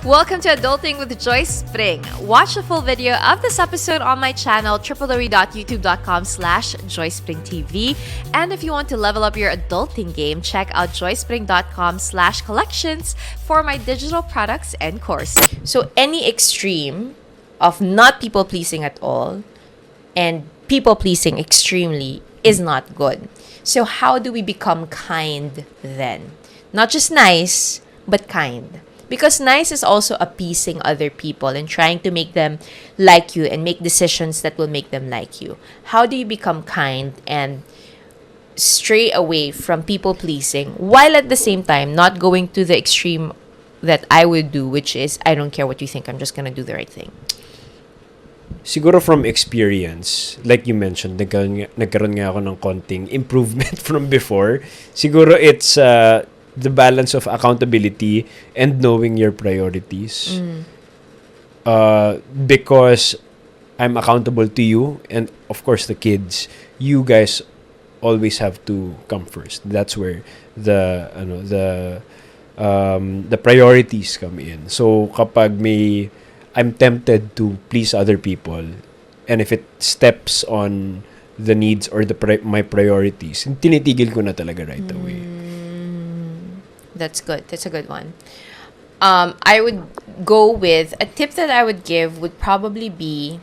Welcome to Adulting with Joyce Pring. Watch the full video of this episode on my channel, www.youtube.com/JoycePringTV. And if you want to level up your adulting game, check out joycepring.com/collections for my digital products and course. So any extreme of not people-pleasing at all and people-pleasing extremely is not good. So how do we become kind then? Not just nice, but kind. Because nice is also appeasing other people and trying to make them like you and make decisions that will make them like you. How do you become kind and stray away from people-pleasing while at the same time not going to the extreme that I would do, which is, I don't care what you think, I'm just gonna do the right thing? Siguro from experience, like you mentioned, nagkaroon nga ako ng konting improvement from before. Siguro it's the balance of accountability and knowing your priorities. Because I'm accountable to you and of course the kids, you guys always have to come first. That's where the priorities come in. So kapag I'm tempted to please other people, and if it steps on the needs or my priorities, tinitigil ko na talaga right away. That's good. That's a good one. I would go with a tip that I would give would probably be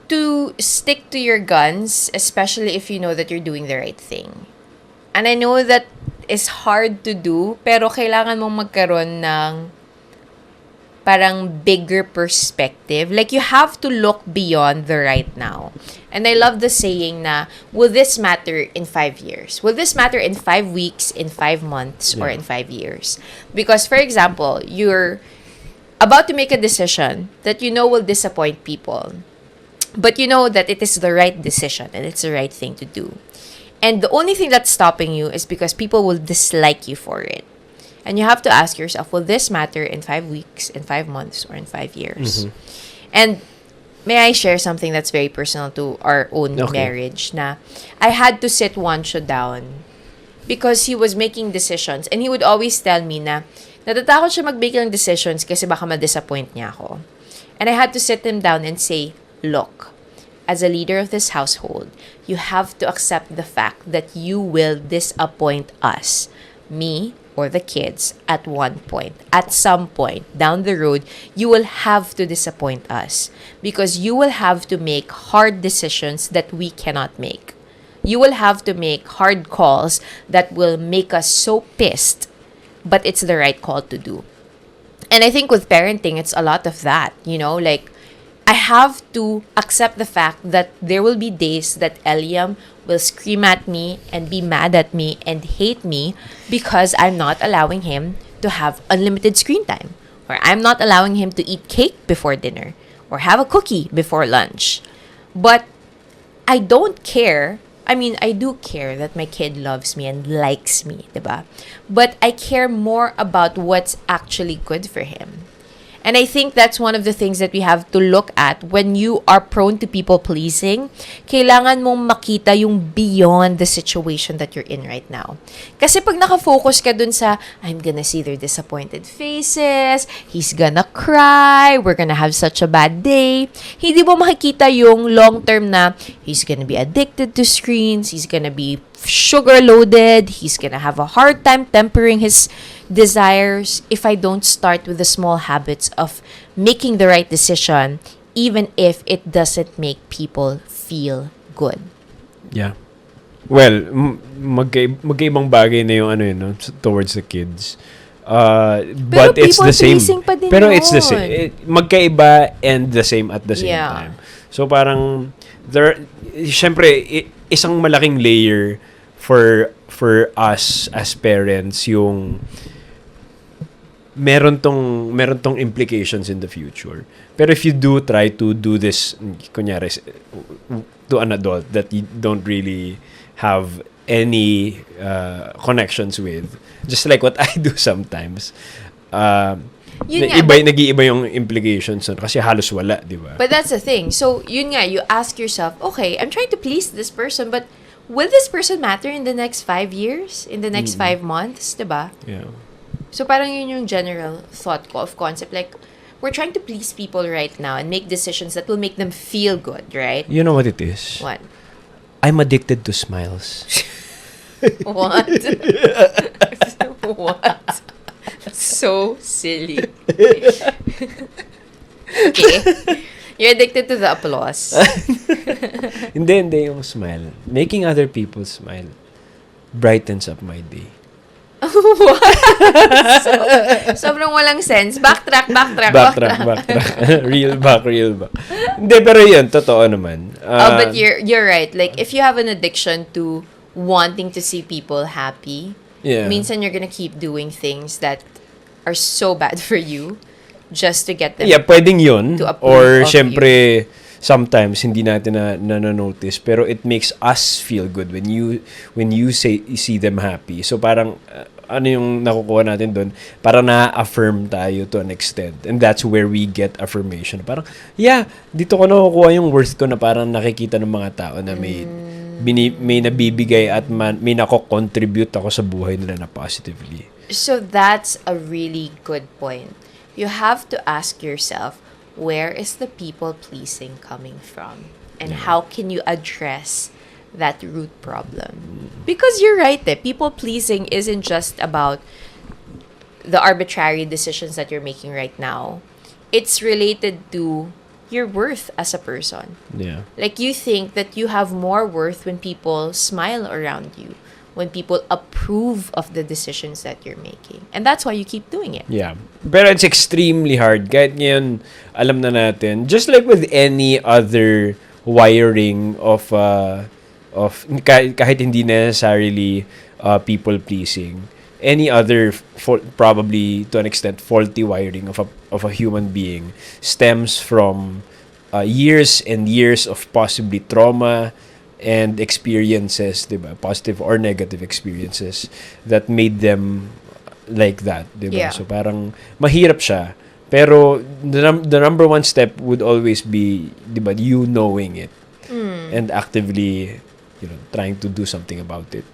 to stick to your guns, especially if you know that you're doing the right thing. And I know that is hard to do, pero kailangan mong magkaroon ng parang bigger perspective. Like, you have to look beyond the right now. And I love the saying na, will this matter in 5 years? Will this matter in 5 weeks, in 5 months, or in 5 years? Because, for example, you're about to make a decision that you know will disappoint people. But you know that it is the right decision and it's the right thing to do. And the only thing that's stopping you is because people will dislike you for it. And you have to ask yourself, will this matter in 5 weeks, in 5 months, or in 5 years? And may I share something that's very personal to our own marriage? Na I had to sit Juancho down because he was making decisions. And he would always tell me na natatakot siya mag-make ng decisions kasi baka ma-disappoint niya ako. And I had to sit him down and say, look, as a leader of this household, you have to accept the fact that you will disappoint us, me, or the kids at one point. At some point down the road, you will have to disappoint us because you will have to make hard decisions that we cannot make. You will have to make hard calls that will make us so pissed, but it's the right call to do. And I think with parenting, it's a lot of that, like I have to accept the fact that there will be days that Eliam will scream at me and be mad at me and hate me because I'm not allowing him to have unlimited screen time, or I'm not allowing him to eat cake before dinner or have a cookie before lunch. But I don't care. I mean, I do care that my kid loves me and likes me, diba? But I care more about what's actually good for him. And I think that's one of the things that we have to look at when you are prone to people-pleasing. Kailangan mong makita yung beyond the situation that you're in right now. Kasi pag nakafocus ka dun sa, I'm gonna see their disappointed faces, he's gonna cry, we're gonna have such a bad day, hindi mo makikita yung long-term na he's gonna be addicted to screens, he's gonna be sugar-loaded, he's gonna have a hard time tempering his desires if I don't start with the small habits of making the right decision, even if it doesn't make people feel good. Yeah. Well, magkaibang bagay na yung towards the kids. But it's the same. Pero it's the same. Magkaiba and the same at the same time. So parang syempre isang malaking layer for us as parents yung meron tong implications in the future. Pero if you do try to do this, kunyari, to an adult that you don't really have any connections with, just like what I do sometimes, nag-iiba yung implications kasi halos wala, di ba? But that's the thing. So, yun nga, you ask yourself, okay, I'm trying to please this person, but will this person matter in the next 5 years? In the next 5 months, di ba? Yeah. So parang yun yung general thought ko of concept. Like, we're trying to please people right now and make decisions that will make them feel good, right? You know what it is? What? I'm addicted to smiles. What? What? So silly. Okay. You're addicted to the applause. Hindi yung smile. Making other people smile brightens up my day. What? Sobrang walang sense. Backtrack. Real back. Hindi, pero yun, totoo naman. But you're right. Like, if you have an addiction to wanting to see people happy, minsan you're gonna keep doing things that are so bad for you just to get them. Yeah, pwedeng yun. To approve Or, of syempre, sometimes hindi natin na notice, pero it makes us feel good when you see them happy. So parang ano yung nakukuha natin doon? Parang na-affirm tayo to an extent, and that's where we get affirmation. Parang dito ko nakukuha yung worth ko, na parang nakikita ng mga tao na may nabibigay at may nako-contribute ako sa buhay nila na positively. So that's a really good point. You have to ask yourself, where is the people-pleasing coming from? And how can you address that root problem? Because you're right, people-pleasing isn't just about the arbitrary decisions that you're making right now. It's related to your worth as a person. Yeah. Like, you think that you have more worth when people smile around you, when people approve of the decisions that you're making. And that's why you keep doing it. Yeah. Pero it's extremely hard. Kahit ngayon, alam na natin, just like with any other wiring of kahit hindi necessarily people-pleasing, any other probably to an extent faulty wiring of a human being stems from years and years of possibly trauma and experiences, diba? Positive or negative experiences that made them like that, diba? Yeah. So parang mahirap siya. Pero the number one step would always be, diba, you knowing it and actively, trying to do something about it.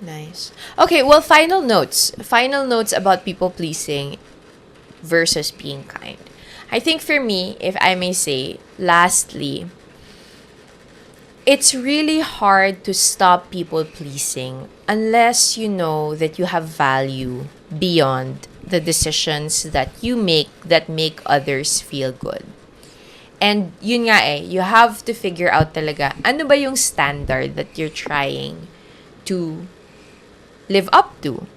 Nice. Okay, well, final notes. Final notes about people pleasing versus being kind. I think for me, if I may say, lastly, it's really hard to stop people pleasing unless you know that you have value beyond the decisions that you make that make others feel good. And yun nga you have to figure out talaga, ano ba yung standard that you're trying to live up to?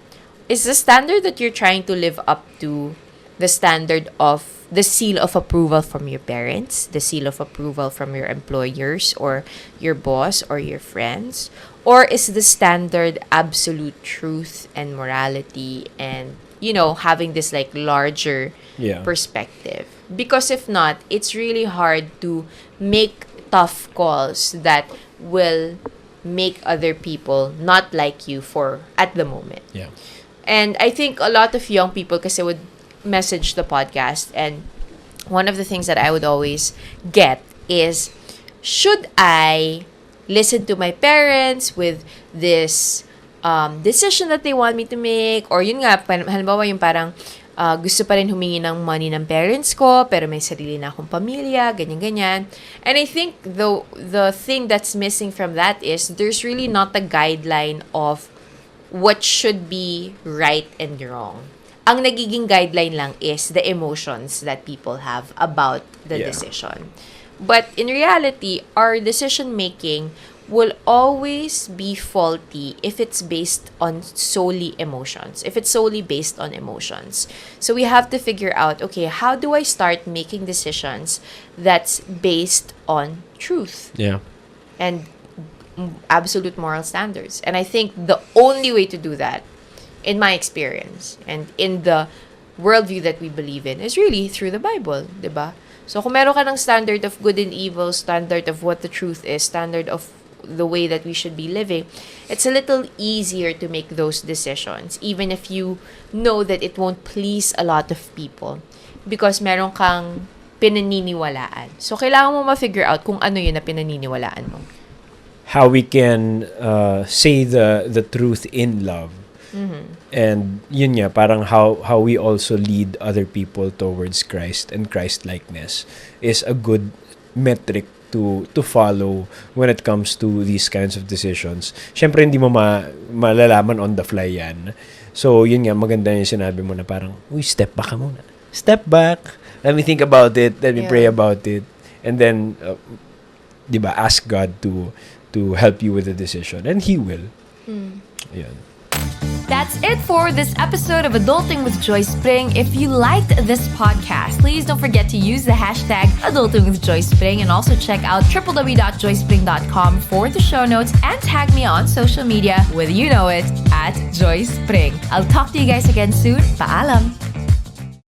Is the standard that you're trying to live up to the standard of the seal of approval from your parents, the seal of approval from your employers or your boss or your friends? Or is the standard absolute truth and morality and, having this like larger perspective? Because if not, it's really hard to make tough calls that will make other people not like you at the moment. Yeah. And I think a lot of young people kasi would message the podcast, and one of the things that I would always get is, should I listen to my parents with this decision that they want me to make? Or yun nga, halimbawa yung parang gusto pa rin humingi ng money ng parents ko pero may sarili na akong pamilya, ganyan. And I think the thing that's missing from that is there's really not a guideline of what should be right and wrong. Ang nagiging guideline lang is the emotions that people have about the decision. But in reality, our decision-making will always be faulty if it's based on solely emotions, if it's solely based on emotions. So we have to figure out, okay, how do I start making decisions that's based on truth? Yeah. And absolute moral standards. And I think the only way to do that, in my experience, and in the worldview that we believe in, is really through the Bible, diba? So, kung meron ka ng standard of good and evil, standard of what the truth is, standard of the way that we should be living, it's a little easier to make those decisions, even if you know that it won't please a lot of people, because meron kang pinaniniwalaan. So, kailangan mo ma-figure out kung ano yun na pinaniniwalaan mo. How we can say the truth in love. And yun nga, parang how we also lead other people towards Christ and Christ-likeness is a good metric to follow when it comes to these kinds of decisions. Siyempre, hindi mo malalaman on the fly yan. So, yun nga, maganda yung sinabi mo na parang, step back ka muna. Step back. Let me think about it. Let me pray about it. And then, di ba, ask God to help you with the decision. And He will. Ayan. That's it for this episode of Adulting with Joyce Pring. If you liked this podcast, please don't forget to use the hashtag Adulting with Joyce Pring and also check out www.joycepring.com for the show notes and tag me on social media with you know it at Joyce Pring. I'll talk to you guys again soon. Paalam!